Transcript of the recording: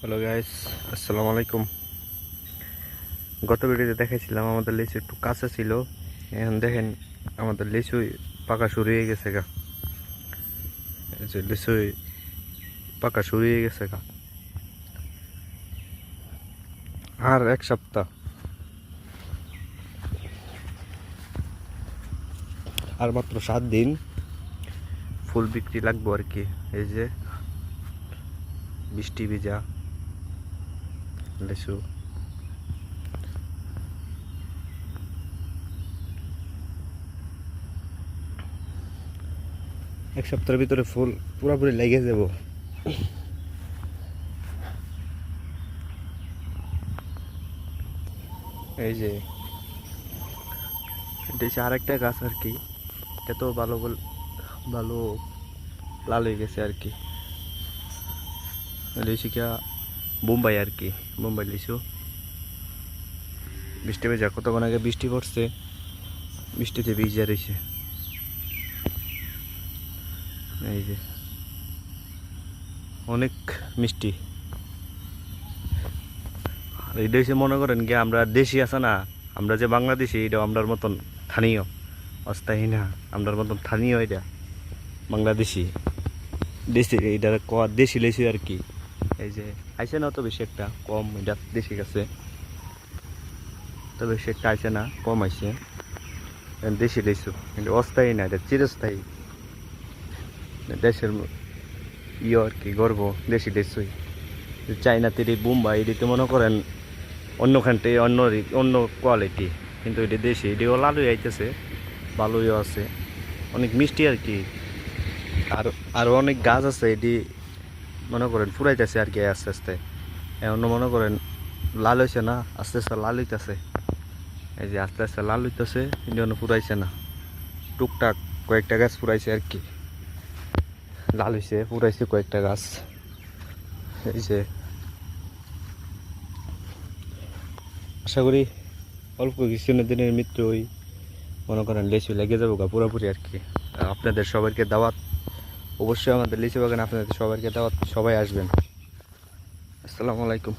Hello guys, আসসালামু আলাইকুম। গত ভিডিওতে দেখাইছিলাম আমাদের লিচু একটু কাঁচা ছিল। এখন দেখেন আমাদের লিচু পাকা শুরু হয়ে গেছে গা। এই যে লিচু পাকা শুরু হয়ে গেছে গা। আর এক সপ্তাহ, আর মাত্র 7 দিন ফুল বিক্রি লাগবো আর কি। এই যে বৃষ্টি ভিজা লিচু। এক সপ্তাহের ভিতরে ফুল পুরোপুরি লেগে যাব। এই যে এটা হচ্ছে আরেকটা গাছ আর কি। এটা তো ভালো লাল হয়ে গেছে আর কি। লিচু কিয়া বোম্বাই আর কি, বোম্বাই লিচু। বৃষ্টি ভেজা, কতক্ষণ আগে বৃষ্টি পড়ছে, বৃষ্টিতে ভিজে রয়েছে। এই যে অনেক মিষ্টি। আর এটা হচ্ছে মনে করেন কি আমরা দেশি আছে না, আমরা যে বাংলাদেশি এটা আমরার মতন স্থানীয় অস্থায়ী না, আমরার মতন স্থানীয় এটা বাংলাদেশি দেশি, এটা দেশি লেচু আর কি। এই যে আইসে না তো বেশি একটা কম, এটা দেশি গেছে তো বেশি একটা আইসে না, কম আইসে। দেশি লেচু কিন্তু অস্থায়ী না, এটা চিরস্থায়ী দেশের আর কি গর্ব দেশি লেচুই। চাইনা তিরি বোম্বাই এটিতে মনে করেন অন্যখানটে অন্য কোয়ালিটি, কিন্তু এটি দেশি, এটিও লালুই আইতেছে, ভালোইও আছে, অনেক মিষ্টি আর কি। আর আরও অনেক গাছ আছে, এটি মনে করেন ফুরাইতেছে আর কি আস্তে আস্তে। এখন মনে করেন লাল হয়েছে না, আস্তে আস্তে লাল হইতেছে। এই যে আস্তে আস্তে লাল হইতেছে, কিন্তু ফুরাইছে না, টুকটাক কয়েকটা গাছ ফুরাইছে আর কি, লাল হয়েছে ফুরাইছে কয়েকটা গাছ। এই যে আশা করি অল্প কিছুদিনের দিনের মৃত্যুই মনে করেন লিচু লেগে যাবো গা পুরোপুরি আর কি। আপনাদের সবাইকে দাওয়াত, অবশ্যই আমাদের লিচু বাগান আপনাদের সবাইকে দাওয়াত, সবাই আসবেন। আসসালামু আলাইকুম।